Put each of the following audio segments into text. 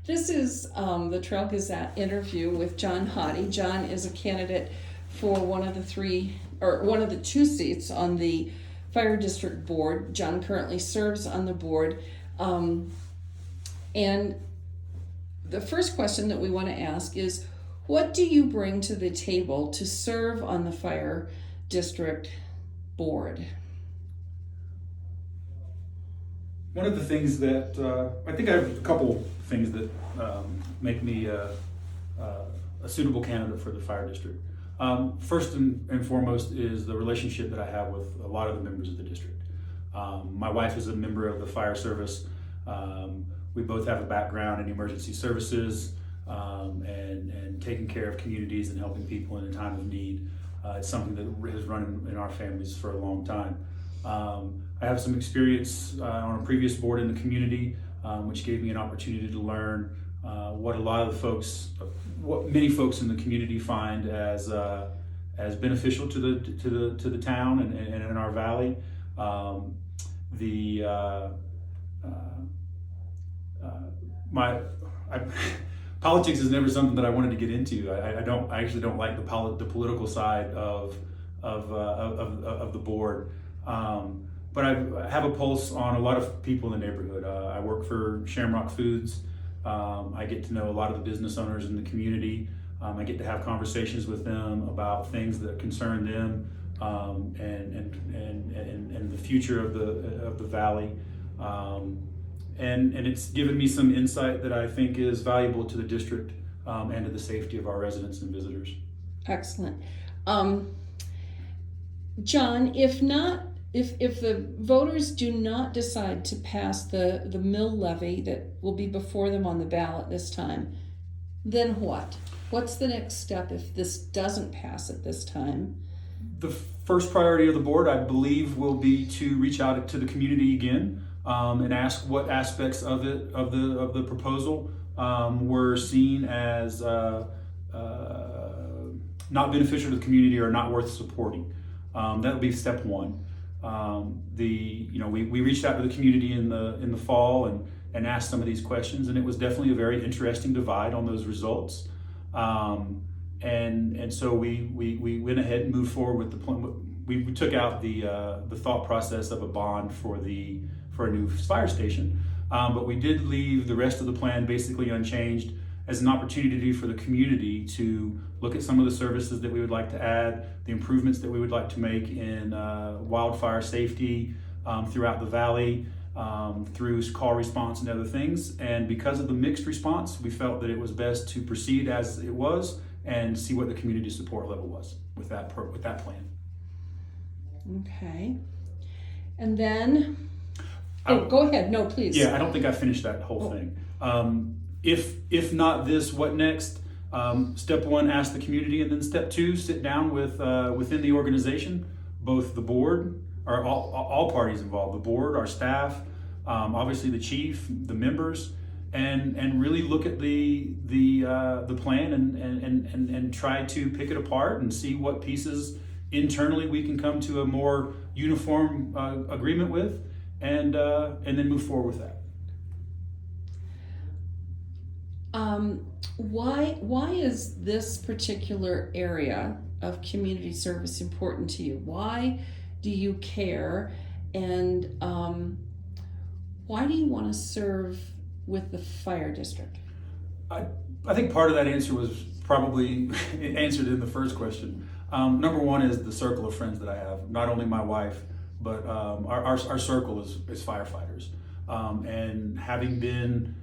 This is the Trail Gazette interview with John Hottie. John is a candidate for one of the two seats on the Fire District Board. John currently serves on the board. And the first question that we want to ask is, what do you bring to the table to serve on the Fire District Board? One of the things that I think I have a couple things that make me a suitable candidate for the fire district. First and foremost is the relationship that I have with a lot of the members of the district. My wife is a member of the fire service. We both have a background in emergency services and taking care of communities and helping people in a time of need. It's something that has run in our families for a long time. I have some experience on a previous board in the community, which gave me an opportunity to learn what many folks in the community find as beneficial to the town and in our valley. Politics is never something that I wanted to get into. I actually don't like the political side of the board. But I have a pulse on a lot of people in the neighborhood. I work for Shamrock Foods. I get to know a lot of the business owners in the community. I get to have conversations with them about things that concern them and the future of the valley. And it's given me some insight that I think is valuable to the district and to the safety of our residents and visitors. Excellent. John, if the voters do not decide to pass the mill levy that will be before them on the ballot this time, then what? What's the next step if this doesn't pass at this time? The first priority of the board, I believe, will be to reach out to the community again and ask what aspects of the proposal were seen as not beneficial to the community or not worth supporting. That would be step one. We reached out to the community in the fall and asked some of these questions, and it was definitely a very interesting divide on those results. And so we went ahead and moved forward with the plan. We took out the thought process of a bond for a new fire station, but we did leave the rest of the plan basically unchanged as an opportunity for the community to look at some of the services that we would like to add, the improvements that we would like to make in wildfire safety throughout the valley, through call response and other things. And because of the mixed response, we felt that it was best to proceed as it was and see what the community support level was with that plan. Okay. And then, go ahead. No, please. Yeah, I don't think I finished that whole thing. If not this, what next? Step one, ask the community, and then step two, sit down with within the organization, both the board, or all parties involved, the board, our staff, obviously the chief, the members, and really look at the plan and try to pick it apart and see what pieces internally we can come to a more uniform agreement with, and then move forward with that. Why is this particular area of community service important to you? Why do you care, and why do you want to serve with the fire district? I think part of that answer was probably answered in the first question. Number one is the circle of friends that I have. Not only my wife, but our circle is firefighters. And having been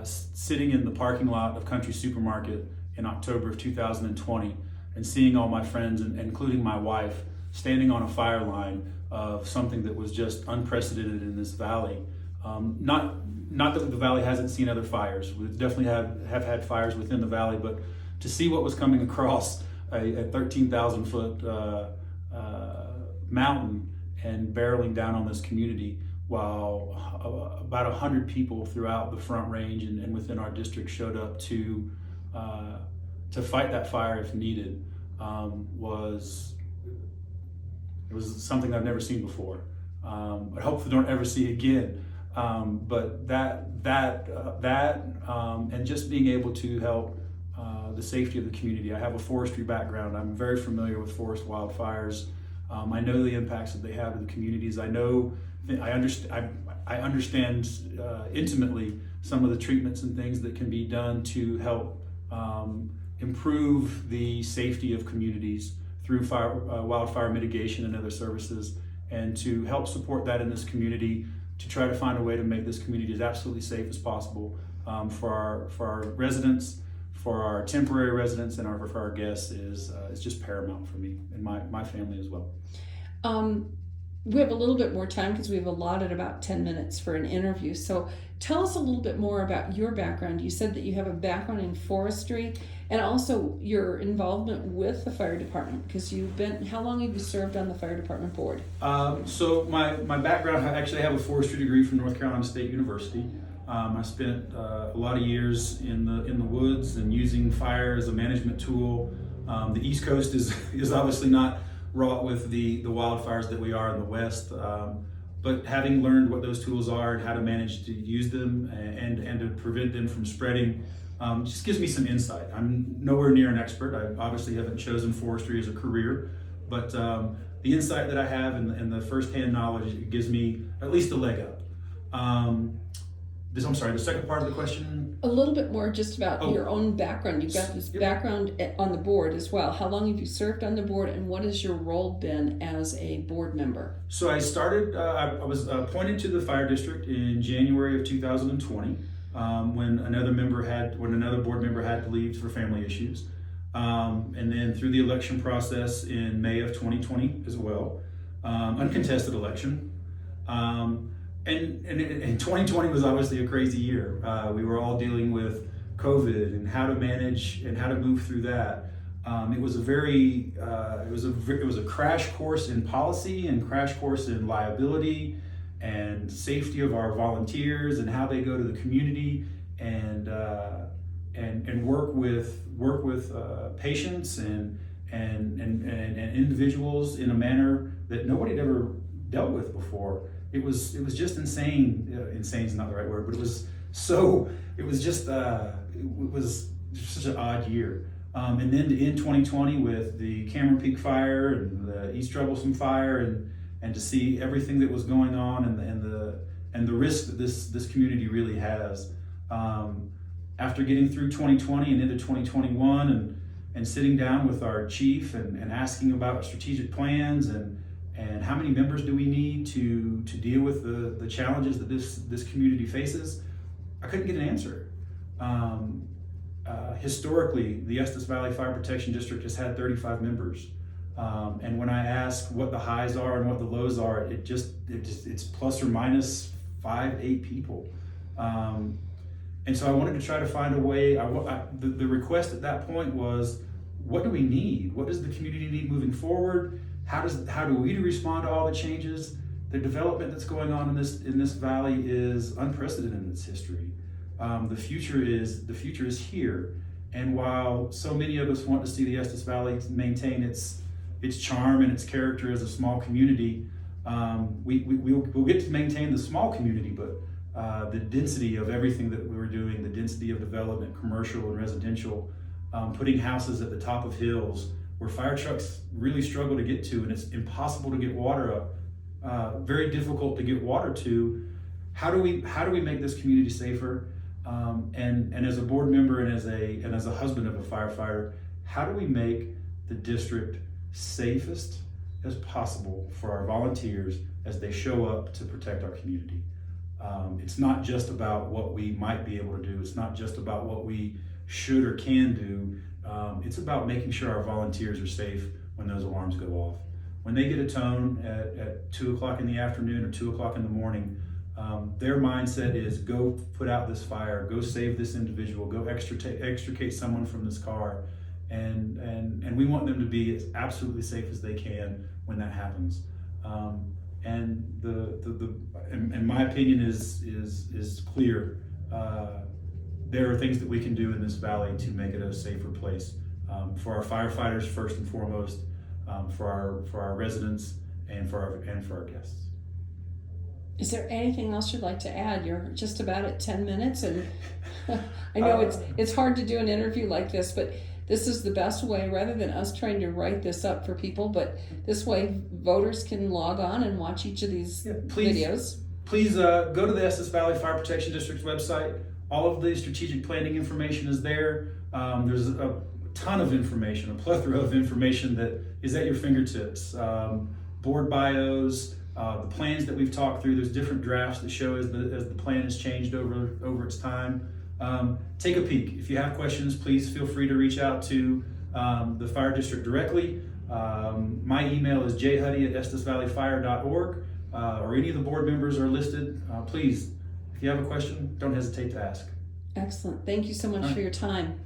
sitting in the parking lot of Country Supermarket in October of 2020 and seeing all my friends, and including my wife, standing on a fire line of something that was just unprecedented in this valley. Not that the valley hasn't seen other fires. We definitely have had fires within the valley, but to see what was coming across a 13,000 foot mountain and barreling down on this community, while about 100 people throughout the Front Range and within our district showed up to fight that fire if needed, was something I've never seen before. I hope we don't ever see again. But and just being able to help the safety of the community. I have a forestry background. I'm very familiar with forest wildfires. I know the impacts that they have to the communities. I understand intimately some of the treatments and things that can be done to help improve the safety of communities through wildfire mitigation and other services, and to help support that in this community, to try to find a way to make this community as absolutely safe as possible for our residents, for our temporary residents, and for our guests is just paramount for me and my family as well. We have a little bit more time because we've allotted about 10 minutes for an interview. So tell us a little bit more about your background. You said that you have a background in forestry and also your involvement with the fire department, because how long have you served on the fire department board? So my background, I actually have a forestry degree from North Carolina State University. I spent a lot of years in the woods and using fire as a management tool. The East Coast is obviously not wrought with the wildfires that we are in the West, but having learned what those tools are and how to manage to use them and to prevent them from spreading, just gives me some insight. I'm nowhere near an expert. I obviously haven't chosen forestry as a career, but the insight that I have and the firsthand knowledge, it gives me at least a leg up. I'm sorry, the second part of the question? A little bit more just about your own background. You've got this background on the board as well. How long have you served on the board, and what has your role been as a board member? So I started, I was appointed to the fire district in January of 2020 when another board member had to leave for family issues. And then through the election process in May of 2020 as well, uncontested election. And 2020 was obviously a crazy year. We were all dealing with COVID and how to manage and how to move through that. It was a crash course in policy and crash course in liability and safety of our volunteers and how they go to the community and work with patients and individuals in a manner that nobody had ever dealt with before. It was just insane. Insane is not the right word, but it was just such an odd year. And then to end 2020 with the Cameron Peak fire and the East Troublesome fire, and to see everything that was going on and the risk that this community really has. After getting through 2020 and into 2021 and sitting down with our chief and asking about strategic plans and how many members do we need to deal with the challenges that this community faces, I couldn't get an answer. Historically, the Estes Valley Fire Protection District has had 35 members. And when I ask what the highs are and what the lows are, it's plus or minus 5-8 people. And so I wanted to try to find a way. The request at that point was, what do we need? What does the community need moving forward? How do we respond to all the changes? The development that's going on in this valley is unprecedented in its history. The future is here, and while so many of us want to see the Estes Valley maintain its charm and its character as a small community, we'll get to maintain the small community, but the density of everything that we're doing, the density of development, commercial and residential, putting houses at the top of hills where fire trucks really struggle to get to, and it's impossible to get water up, very difficult to get water to. How do we make this community safer? And as a board member and as a husband of a firefighter, how do we make the district safest as possible for our volunteers as they show up to protect our community? It's not just about what we might be able to do. It's not just about what we should or can do. It's about making sure our volunteers are safe when those alarms go off. When they get a tone at 2 o'clock in the afternoon or 2 o'clock in the morning, their mindset is go put out this fire, go save this individual, go extricate someone from this car. And we want them to be as absolutely safe as they can when that happens. And my opinion is clear. There are things that we can do in this valley to make it a safer place for our firefighters first and foremost, for our residents, and for our guests. Is there anything else you'd like to add? You're just about at 10 minutes, and I know it's hard to do an interview like this, but this is the best way, rather than us trying to write this up for people, but this way voters can log on and watch each of these videos. Please go to the Estes Valley Fire Protection District's website. All of the strategic planning information is there. There's a ton of information, a plethora of information that is at your fingertips. Board bios, the plans that we've talked through. There's different drafts that show as the plan has changed over its time. Take a peek. If you have questions, please feel free to reach out to the fire district directly. My email is jhuddy@estesvalleyfire.org, or any of the board members are listed. Please, if you have a question, don't hesitate to ask. Excellent. Thank you so much for your time.